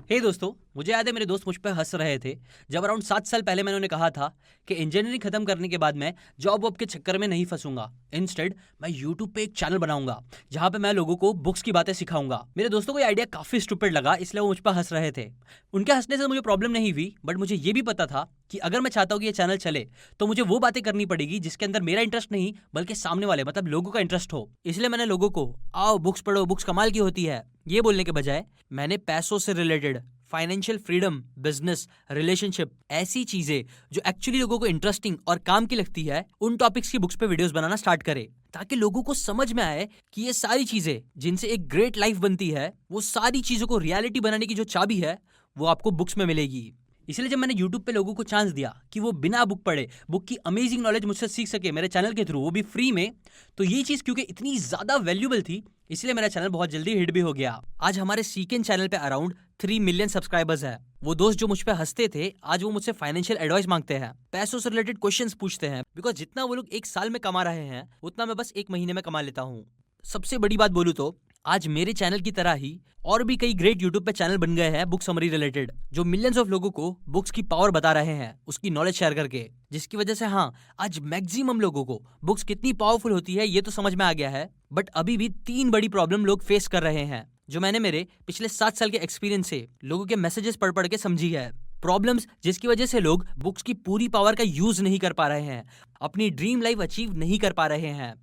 हे दोस्तों, मुझे याद है मेरे दोस्त मुझ पे हंस रहे थे जब अराउंड 7 साल पहले मैंने उन्हें कहा था कि इंजीनियरिंग खत्म करने के बाद मैं जॉब वॉब के चक्कर में नहीं फंसूंगा। इंस्टेड मैं यूट्यूब पे एक चैनल बनाऊंगा जहां पे मैं लोगों को बुक्स की बातें सिखाऊंगा। मेरे दोस्तों को ये आइडिया काफी स्टूपिड लगा, इसलिए वो मुझ पर हंस रहे थे। उनके हंसने से मुझे प्रॉब्लम नहीं हुई, बट मुझे ये भी पता था कि अगर मैं चाहता हूँ कि ये चैनल चले तो मुझे वो बातें करनी पड़ेगी जिसके अंदर मेरा इंटरेस्ट नहीं बल्कि सामने वाले मतलब लोगों का इंटरेस्ट हो। इसलिए मैंने लोगों को आओ बुक्स पढ़ो, बुक्स कमाल की होती है ये बोलने के बजाय मैंने पैसों से related financial freedom, business, relationship, ऐसी चीजें जो एक्चुअली लोगों को इंटरेस्टिंग और काम की लगती है उन टॉपिक्स की बुक्स पे वीडियोस बनाना स्टार्ट करे, ताकि लोगों को समझ में आए कि ये सारी चीजें जिनसे एक ग्रेट लाइफ बनती है वो सारी चीजों को रियलिटी बनाने की जो चाबी है वो आपको बुक्स में मिलेगी। इसलिए जब मैंने YouTube पे लोगों को चांस दिया कि वो बिना बुक पढ़े बुक की अमेजिंग नॉलेज मुझसे सीख सके मेरे चैनल के थ्रू, वो भी फ्री में, तो ये चीज क्योंकि इतनी ज्यादा वैल्यूबल थी इसलिए मेरा चैनल बहुत जल्दी हिट भी हो गया। आज हमारे सीकेन चैनल पे अराउंड 3 मिलियन सब्सक्राइबर्स है। वो दोस्त जो मुझ पे हंसते थे आज वो मुझसे फाइनेंशियल एडवाइस मांगते हैं, पैसों से रिलेटेड क्वेश्चंस पूछते हैं, बिकॉज जितना वो लोग एक साल में कमा रहे हैं उतना मैं बस एक महीने में कमा लेता हूँ। सबसे बड़ी बात बोलूं तो आज मेरे चैनल की तरह ही और भी कई ग्रेट यूट्यूब पे चैनल बन गए हैं बुक समरी रिलेटेड, जो मिलियंस ऑफ लोगों को बुक्स की पावर बता रहे हैं उसकी नॉलेज शेयर करके, जिसकी वजह से हाँ आज मैक्सिमम लोगों को बुक्स कितनी पावरफुल होती है ये तो समझ में आ गया है। बट अभी भी 3 बड़ी प्रॉब्लम लोग फेस कर रहे हैं जो मैंने मेरे पिछले 7 साल के एक्सपीरियंस से लोगों के मैसेजेस पढ़ पढ़ के समझी है। प्रॉब्लम्स जिसकी वजह से लोग बुक्स की पूरी पावर का यूज नहीं कर पा रहे हैं, अपनी ड्रीम लाइफ अचीव नहीं कर पा रहे हैं।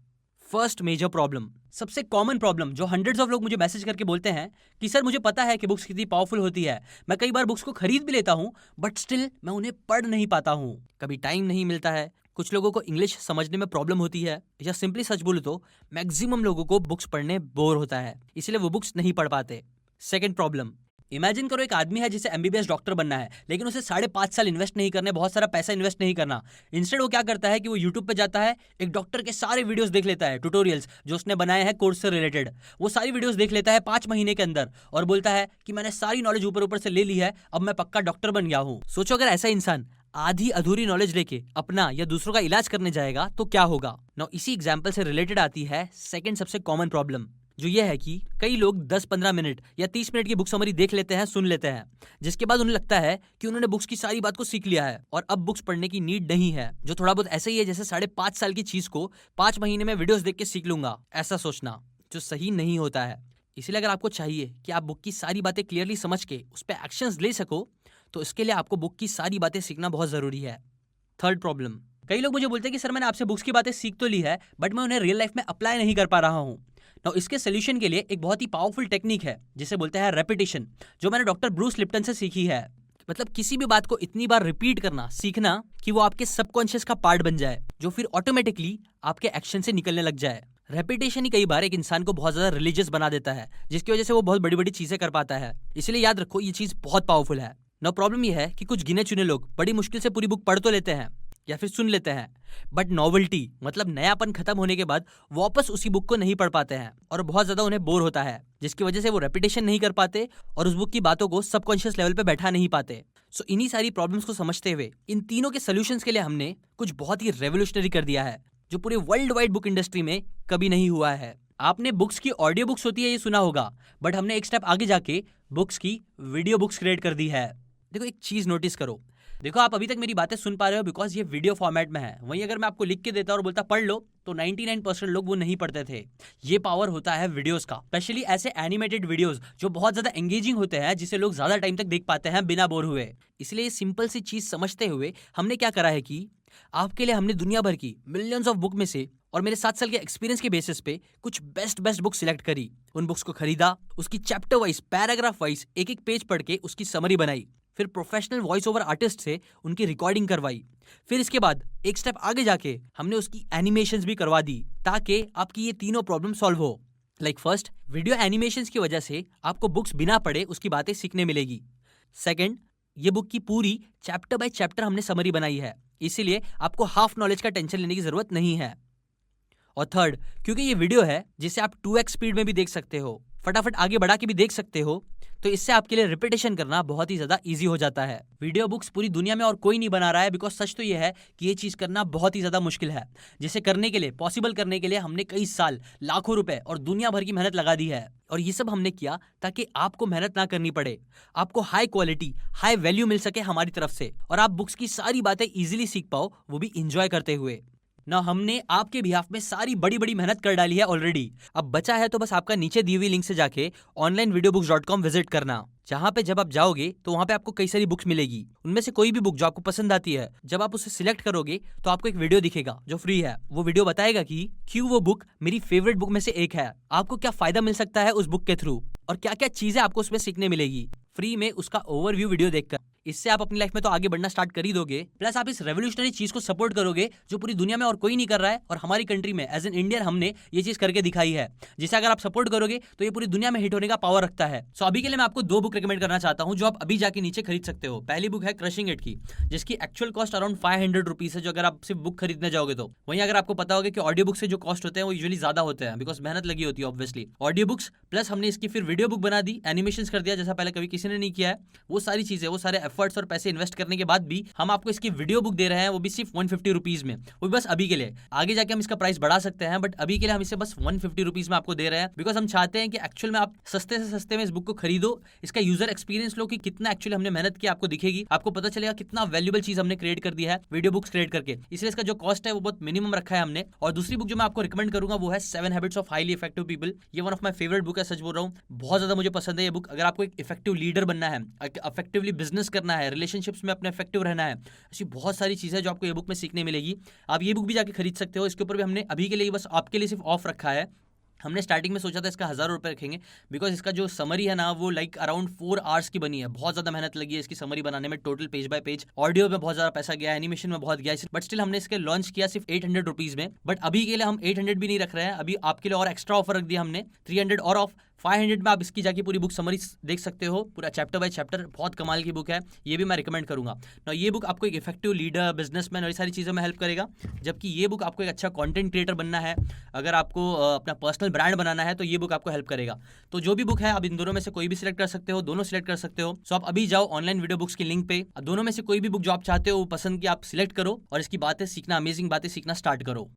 फर्स्ट मेजर प्रॉब्लम, सबसे कॉमन प्रॉब्लम जो हंड्रेड्स ऑफ लोग मुझे मैसेज करके बोलते हैं कि सर मुझे पता है कि बुक्स कितनी पावरफुल होती है, मैं कई बार बुक्स को खरीद भी लेता हूं बट स्टिल मैं उन्हें पढ़ नहीं पाता हूं, कभी टाइम नहीं मिलता है, कुछ लोगों को इंग्लिश समझने में प्रॉब्लम होती है, या सिंपली सच बोलूं तो मैक्सिमम लोगों को बुक्स पढ़ने बोर होता है इसलिए वो बुक्स नहीं पढ़ पाते। सेकेंड प्रॉब्लम, इमेजिन करो एक आदमी है जिसे एमबीबीएस डॉक्टर बनना है लेकिन उसे 5.5 साल इन्वेस्ट नहीं करने, बहुत सारा पैसा इन्वेस्ट नहीं करना। इंस्टेड वो क्या करता है कि वो यूट्यूब पे जाता है, एक डॉक्टर के सारे वीडियोस देख लेता है, ट्यूटोरियल्स जो उसने बनाए हैं कोर्स से रिलेटेड, वो सारी वीडियोस देख लेता है 5 महीने के अंदर और बोलता है कि मैंने सारी नॉलेज ऊपर ऊपर से ले ली है, अब मैं पक्का डॉक्टर बन गया हूँ। सोचो अगर ऐसा इंसान आधी अधूरी नॉलेज लेके अपना या दूसरों का इलाज करने जाएगा तो क्या होगा। नाउ इसी एग्जाम्पल से रिलेटेड आती है सेकंड सबसे कॉमन प्रॉब्लम, जो ये है कि कई लोग 10-15 मिनट या 30 मिनट की बुक समरी देख लेते हैं, सुन लेते हैं, जिसके बाद उन्हें लगता है कि उन्होंने बुक्स की सारी बात को सीख लिया है और अब बुक्स पढ़ने की नीड नहीं है, जो थोड़ा बहुत ऐसा ही है जैसे 5.5 साल की चीज को 5 महीने में वीडियोस देख के सीख लूंगा, ऐसा सोचना, जो सही नहीं होता है। इसलिए अगर आपको चाहिए कि आप बुक की सारी बातें क्लियरली समझ के उस पर एक्शंस ले सको तो इसके लिए आपको बुक की सारी बातें सीखना बहुत जरूरी है। थर्ड प्रॉब्लम, कई लोग मुझे बोलते हैं कि सर मैंने आपसे बुक्स की बातें सीख तो ली है बट मैं उन्हें रियल लाइफ में अप्लाई नहीं कर पा रहा हूँ। तो इसके सोल्यूशन के लिए एक बहुत ही पावरफुल टेक्निक है जिसे बोलते हैं रेपिटेशन, जो मैंने डॉक्टर ब्रूस लिप्टन से सीखी है। मतलब किसी भी बात को इतनी बार रिपीट करना सीखना कि वो आपके सबकॉन्शियस का पार्ट बन जाए, जो फिर ऑटोमेटिकली आपके एक्शन से निकलने लग जाए। रेपिटेशन ही कई बार एक इंसान को बहुत ज्यादा रिलीजियस बना देता है, जिसकी वजह से वो बहुत बड़ी बड़ी चीजें कर पाता है। इसलिए याद रखो ये चीज बहुत पावरफुल है। नो प्रॉब्लम ये है कि कुछ गिने चुने लोग बड़ी मुश्किल से पूरी बुक पढ़ तो लेते हैं या फिर सुन लेते हैं, बट नॉवेल्टी मतलब नयापन खत्म होने के बाद वापस उसी बुक को नहीं पढ़ पाते हैं और बहुत ज्यादा उन्हें बोर होता है, जिसकी वजह से वो रेपिटेशन नहीं कर पाते और उस बुक की बातों को सबकॉन्शियस लेवल पे बैठा नहीं पाते। सो इन्हीं सारी प्रॉब्लम्स को समझते हुए इन तीनों के सोल्यूशंस के लिए हमने कुछ बहुत ही रेवोल्यूशनरी कर दिया है जो पूरे वर्ल्ड वाइड बुक इंडस्ट्री में कभी नहीं हुआ है। आपने बुक्स की ऑडियो बुक्स होती है ये सुना होगा, बट हमने एक स्टेप आगे जाके बुक्स की वीडियो बुक्स क्रिएट कर दी है। देखो एक चीज नोटिस करो, देखो आप अभी तक मेरी बातें सुन पा रहे हो बिकॉज ये वीडियो फॉर्मेट में है, वहीं अगर मैं आपको लिख के देता और बोलता पढ़ लो तो 99% लोग वो नहीं पढ़ते थे। ये पावर होता है वीडियोस का, स्पेशली ऐसे एनिमेटेड वीडियोस जो बहुत ज्यादा एंगेजिंग होते हैं, जिसे लोग ज्यादा टाइम तक देख पाते हैं बिना बोर हुए। इसलिए सिंपल सी चीज समझते हुए हमने क्या करा है कि आपके लिए हमने दुनिया भर की मिलियंस ऑफ बुक में से और मेरे 7 साल के एक्सपीरियंस के बेसिस पे कुछ बेस्ट बुक सिलेक्ट करी, उन बुक्स को खरीदा, उसकी चैप्टर वाइज पैराग्राफ वाइज एक एक पेज पढ़ के उसकी समरी बनाई, फिर प्रोफेशनल वॉइस ओवर आर्टिस्ट से उनकी रिकॉर्डिंग करवाई, फिर इसके बाद एक स्टेप आगे जाके हमने उसकी एनिमेशंस भी करवा दी ताकि आपकी ये तीनों प्रॉब्लम सॉल्व हो। लाइक फर्स्ट, वीडियो एनिमेशंस की वजह से आपको बुक्स बिना पढ़े उसकी बातें सीखने मिलेगी। सेकंड, ये बुक की पूरी चैप्टर बाय चैप्टर हमने समरी बनाई है, इसीलिए आपको हाफ नॉलेज का टेंशन लेने की जरूरत नहीं है। और थर्ड, क्योंकि ये वीडियो है जिसे आप 2x स्पीड में भी देख सकते हो, फटाफट आगे बढ़ा के भी देख सकते हो, तो इससे आपके लिए रिपीटेशन करना बहुत ही ज्यादा ईजी हो जाता है। वीडियो बुक्स पूरी दुनिया में और कोई नहीं बना रहा है, बिकॉज सच तो ये है कि ये चीज करना बहुत ही ज्यादा मुश्किल है, जिसे करने के लिए, पॉसिबल करने के लिए हमने कई साल, लाखों रुपए और दुनिया भर की मेहनत लगा दी है। और ये सब हमने किया ताकि आपको मेहनत ना करनी पड़े, आपको हाई क्वालिटी, हाई वैल्यू मिल सके हमारी तरफ से, और आप बुक्स की सारी बातें इजीली सीख पाओ, वो भी इंजॉय करते हुए ना। हमने आपके बिहाफ में सारी बड़ी बड़ी मेहनत कर डाली है ऑलरेडी। अब बचा है तो बस आपका नीचे दी हुई लिंक से जाके onlinevideobooks.com विजिट करना, जहां पे जब आप जाओगे तो वहां पे आपको कई सारी बुक्स मिलेगी। उनमें से कोई भी बुक जो आपको पसंद आती है, जब आप उसे सिलेक्ट करोगे तो आपको एक वीडियो दिखेगा जो फ्री है। वो वीडियो बताएगा कि क्यों वो बुक मेरी फेवरेट बुक में से एक है, आपको क्या फायदा मिल सकता है उस बुक के थ्रू, और क्या क्या चीजें आपको उसमें सीखने मिलेगी फ्री में उसका ओवरव्यू वीडियो देखकर। इससे आप अपनी लाइफ में तो आगे बढ़ना स्टार्ट कर ही दोगे, प्लस आप इस रेवोल्यूशनरी चीज को सपोर्ट करोगे जो पूरी दुनिया में और कोई नहीं कर रहा है, और हमारी कंट्री में एज एन इंडियन हमने ये चीज करके दिखाई है, जिसे अगर आप सपोर्ट करोगे तो ये पूरी दुनिया में हिट होने का पावर रखता है। सो अभी के लिए मैं आपको 2 बुक रिकमेंड करना चाहता हूं जो आप अभी जाके नीचे खरीद सकते हो। पहली बुक है क्रशिंग इट की, जिसकी एक्चुअल कॉस्ट अराउंड 500 रुपीज है, जो अगर आप सिर्फ बुक खरीदने जाओगे तो। वहीं अगर आपको पता होगा कि ऑडियो बुक से जो कॉस्ट होते हैं वो यूजुअली ज्यादा होते हैं, बिकॉज मेहनत लगी होती है ऑब्वियसली। ऑडियो बुक्स प्लस हमने इसकी फिर वीडियो बुक बना दी, एनिमेशन कर दिया जैसा पहले कभी किसी ने नहीं किया है। वो सारी चीजें, वो सारे एफर्ट्स और पैसे इन्वेस्ट करने के बाद भी हम आपको इसकी वीडियो बुक दे रहे हैं, वो भी सिर्फ 150 रुपीज में। वो भी बस अभी के लिए, आगे जाके हम इसका प्राइस बढ़ा सकते हैं, बट अभी के लिए हम इसे बस 150 रुपीज में आपको दे रहे हैं, बिकॉज हम चाहते हैं कि एक्चुअल में आप सस्ते से सस्ते में इस बुक को खरीदो, इसका यूजर एक्सपीरियंस लो कि कितना एक्चुअली हमने मेहनत की आपको दिखेगी, आपको पता चलेगा कितना वैल्यूएबल चीज हमने क्रिएट कर दी है वीडियो बुक्स क्रिएट करके। इसलिए इसका जो कॉस्ट है वो बहुत मिनिमम रखा है हमने। और दूसरी बुक जो मैं आपको रिकमेंड करूंगा वो है 7 habits of highly effective people. ये one of my favourite book है, सच बोल रहा हूँ, बहुत ज्यादा मुझे पसंद है ये बुक। अगर आपको एक इफेक्टिव लीडर बनना है, इफेक्टिवली बिजनेस करना है, रिलेशनशिप्स में अपने इफेक्टिव रहना है, ऐसी बहुत सारी चीजें जो आपको ये बुक में सीखने मिलेगी। आप ये बुक भी जाके खरीद सकते हो। इसके ऊपर भी हमने अभी के लिए बस आपके लिए सिर्फ ऑफ रखा है। हमने स्टार्टिंग में सोचा था इसका 1000 रुपये रखेंगे, बिकॉज इसका जो समरी है ना वो लाइक अराउंड 4 आवर्स की बनी है। बहुत ज्यादा मेहनत लगी है इसकी समरी बनाने में, total page bye page. Audio में बहुत ज्यादा पैसा गया, एनिमेशन में बहुत गया, बट स्टिल हमने इसके लॉन्च किया सिर्फ 800 रुपीज में। बट अभी के लिए हम 800 भी नहीं रख रहे हैं, अभी आपके लिए और एक्स्ट्रा ऑफर रख दिया हमने, 300 और ऑफ। 500 में आप इसकी जाके पूरी बुक समरी देख सकते हो, पूरा चैप्टर बाय चैप्टर। बहुत कमाल की बुक है, ये भी मैं रिकमेंड करूंगा ना। ये बुक आपको एक इफेक्टिव लीडर, बिजनेसमैन और ये सारी चीज़ों में हेल्प करेगा, जबकि ये बुक आपको एक अच्छा कंटेंट क्रिएटर बनना है, अगर आपको अपना पर्सनल ब्रांड बनाना है तो ये बुक आपको हेल्प करेगा। तो जो भी बुक है आप इन दोनों में से कोई भी सिलेक्ट कर सकते हो, दोनों सिलेक्ट कर सकते हो। सो आप अभी जाओ ऑनलाइन वीडियो बुक्स की लिंक पे, दोनों में से कोई भी बुक जो आप चाहते हो वो पसंद की आप सिलेक्ट करो और इसकी बातें सीखना, अमेजिंग बातें सीखना स्टार्ट करो।